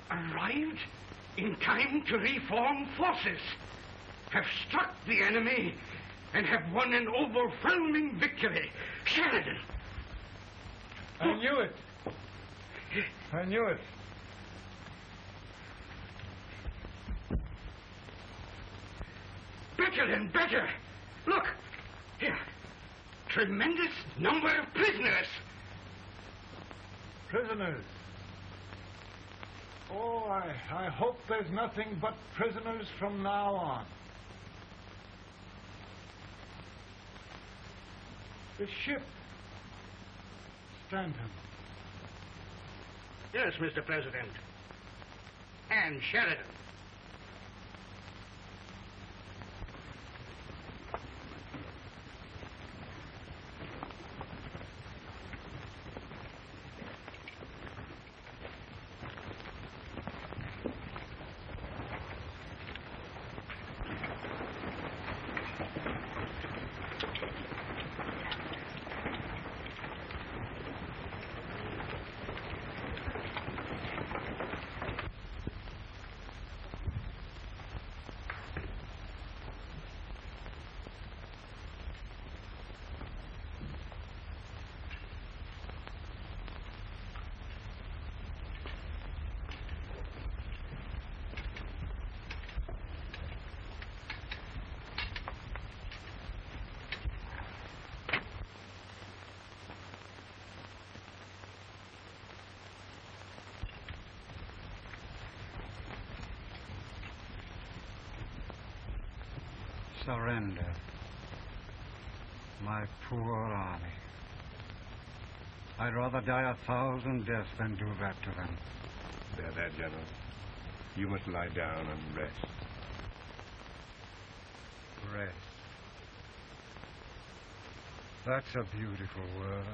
Arrived in time to reform forces, have struck the enemy, and have won an overwhelming victory. Sheridan! I knew it. I knew it. Better and better. Look, here. Tremendous number of prisoners. Prisoners. Oh, I hope there's nothing but prisoners from now on. The ship. Stanton. Yes, Mr. President. And Sheridan. Surrender. My poor army. I'd rather die 1,000 deaths than do that to them. There, there, General. You must lie down and rest. Rest. That's a beautiful word.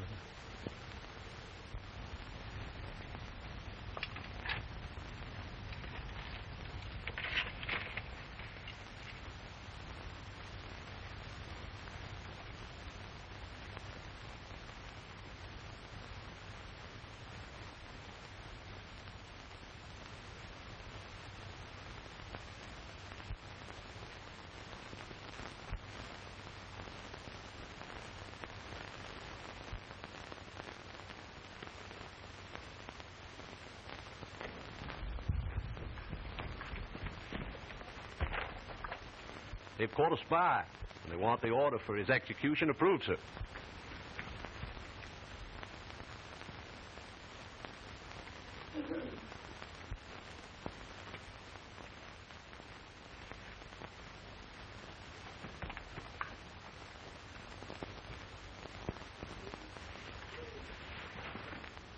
They've caught a spy, and they want the order for his execution approved, sir.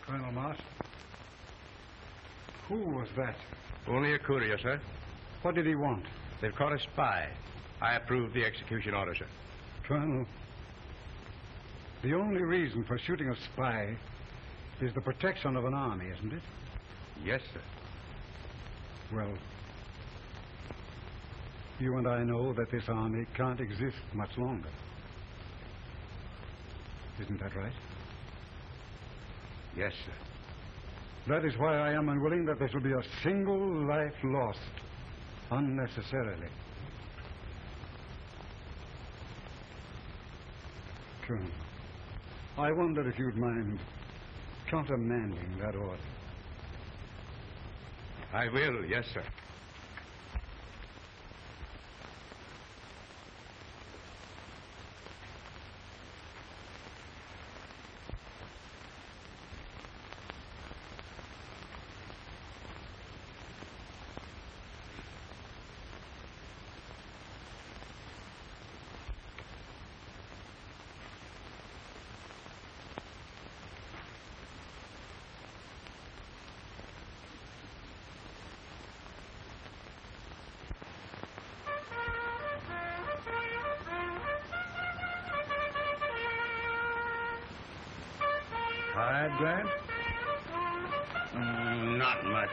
Colonel Marston? Who was that? Only a courier, sir. What did he want? They've caught a spy. I approve the execution order, sir. Colonel, the only reason for shooting a spy is the protection of an army, isn't it? Yes, sir. Well, you and I know that this army can't exist much longer. Isn't that right? Yes, sir. That is why I am unwilling that there shall be a single life lost unnecessarily. Colonel, I wonder if you'd mind countermanding that order. I will, yes, sir. Tired, Grant? Not much.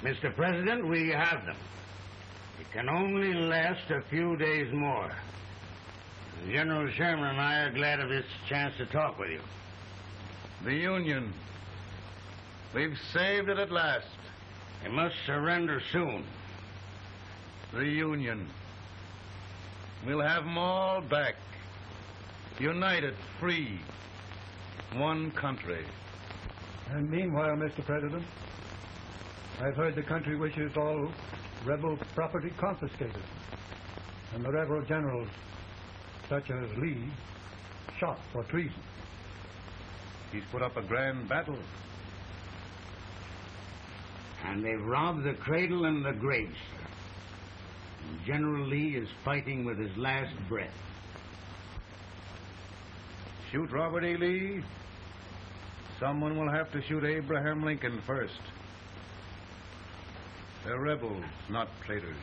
Mr. President, we have them. It can only last a few days more. General Sherman and I are glad of this chance to talk with you. The Union. We've saved it at last. You must surrender soon. The Union. We'll have them all back. United, free. One country. And meanwhile, Mr. President, I've heard the country wishes all rebel property confiscated, and the rebel generals, such as Lee, shot for treason. He's put up a grand battle. And they've robbed the cradle and the grave, sir. And General Lee is fighting with his last breath. Shoot Robert E. Lee. Someone will have to shoot Abraham Lincoln first. They're rebels, not traitors.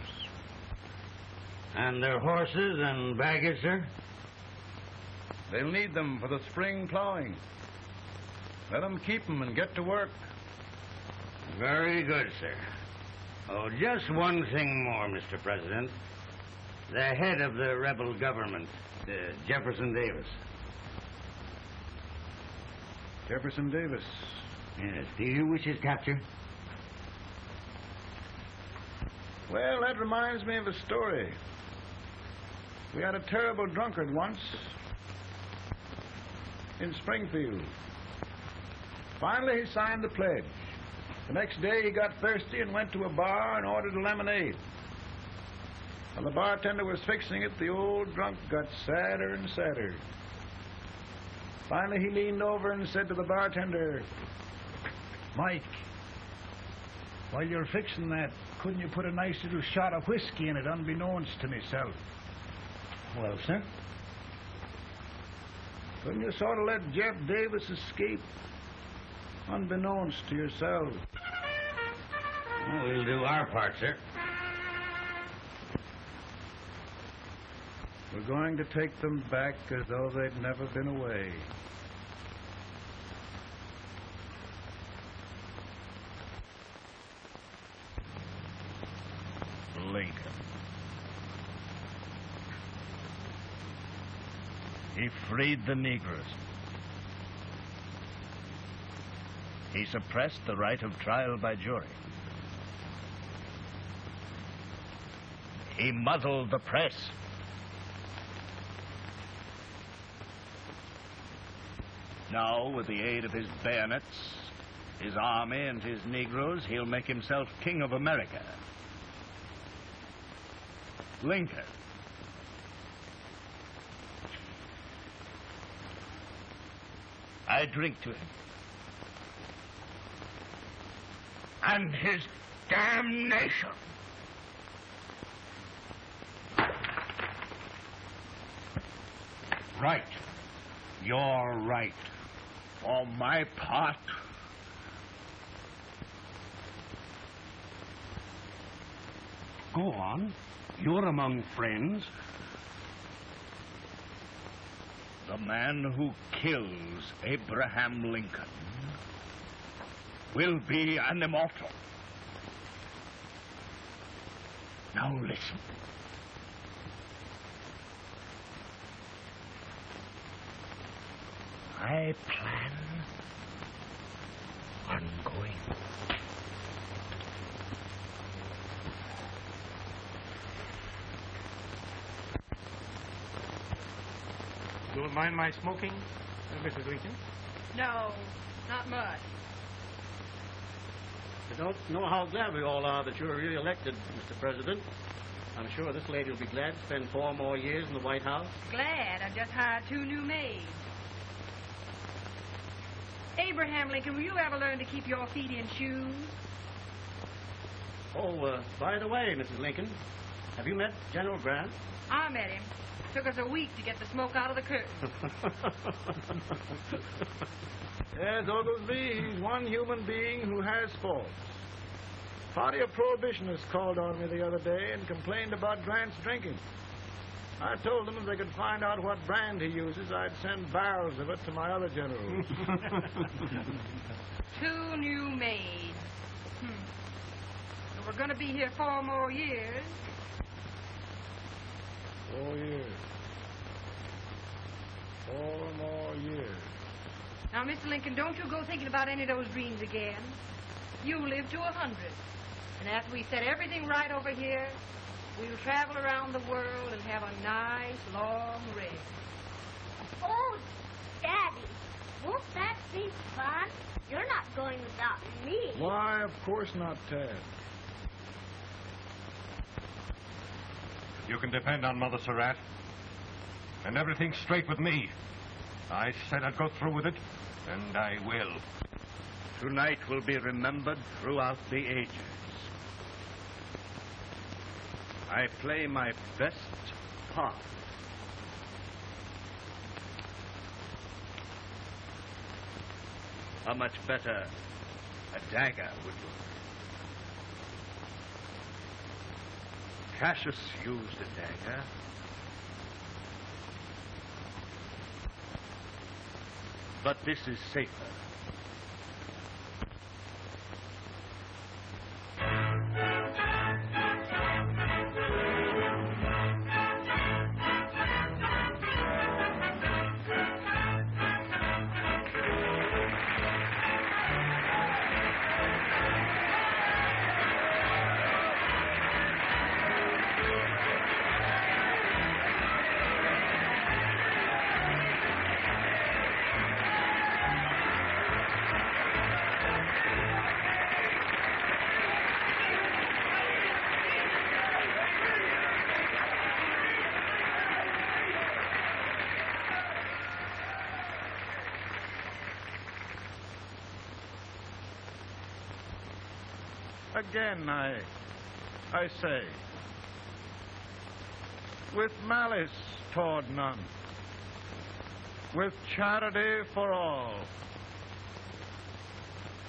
And their horses and baggage, sir? They'll need them for the spring plowing. Let them keep them and get to work. Very good, sir. Oh, just one thing more, Mr. President. The head of the rebel government, Jefferson Davis. Jefferson Davis. Yes. Do you wish his capture? Well, that reminds me of a story. We had a terrible drunkard once in Springfield. Finally, he signed the pledge. The next day, he got thirsty and went to a bar and ordered a lemonade. While the bartender was fixing it, the old drunk got sadder and sadder. Finally, he leaned over and said to the bartender, "Mike, while you're fixing that, couldn't you put a nice little shot of whiskey in it, unbeknownst to myself?" Well, sir? Couldn't you sort of let Jeff Davis escape, unbeknownst to yourself? Well, we'll do our part, sir. We're going to take them back as though they'd never been away. Lincoln. He freed the Negroes. He suppressed the right of trial by jury. He muzzled the press. Now, with the aid of his bayonets, his army, and his Negroes, he'll make himself king of America. Lincoln. I drink to him. And his damnation. Right. You're right. For my part, go on. You're among friends. The man who kills Abraham Lincoln will be an immortal. Now listen. I plan on going. Don't mind my smoking, Mrs. Lincoln? No, not much. I don't know how glad we all are that you're re-elected, Mr. President. I'm sure this lady will be glad to spend 4 more years in the White House. Glad. I've just hired 2 new maids. Abraham Lincoln, will you ever learn to keep your feet in shoes? Oh, by the way, Mrs. Lincoln, have you met General Grant? I met him. Took us a week to get the smoke out of the curtain. Yes, Oglesby, he's one human being who has faults. A party of prohibitionists called on me the other day and complained about Grant's drinking. I told them if they could find out what brand he uses, I'd send barrels of it to my other generals. 2 new maids. So we're going to be here 4 more years. 4 years. 4 more years. Now, Mr. Lincoln, don't you go thinking about any of those dreams again. You live to 100. And after we set everything right over here, we'll travel around the world and have a nice, long rest. Oh, Daddy, won't that be fun? You're not going without me. Why, of course not, Tad. You can depend on Mother Surratt. And everything's straight with me. I said I'd go through with it, and I will. Tonight will be remembered throughout the ages. I play my best part. How much better a dagger would look. Cassius used a dagger. But this is safer. Again, I say, with malice toward none, with charity for all,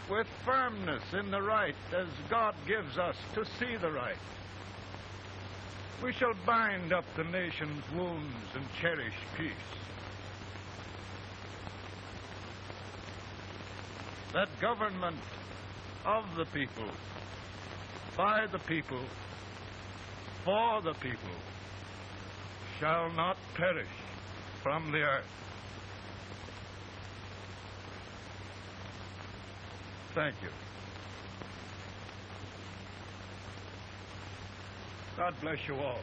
with firmness in the right as God gives us to see the right, we shall bind up the nation's wounds and cherish peace. That government of the people, by the people, for the people, shall not perish from the earth. Thank you. God bless you all.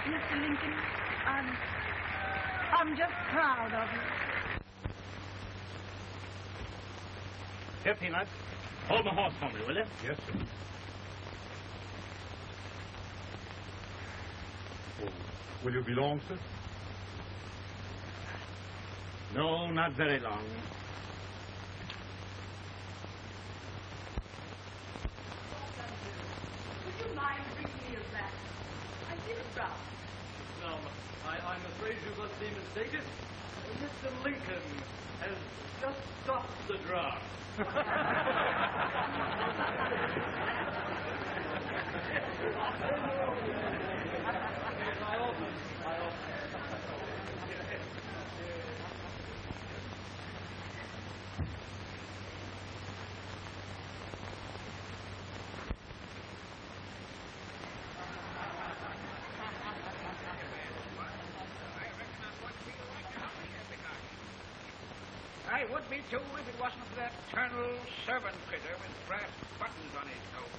Mr. Lincoln, I'm just proud of you. Here, Peanuts. Hold my horse for me, will you? Yes, sir. Oh, will you be long, sir? No, not very long. Would you mind bringing me a back? I feel proud. No, I'm afraid you must be mistaken. Mr. Lincoln has just stopped the draft. I would be too if it wasn't for that eternal servant critter with brass buttons on his coat.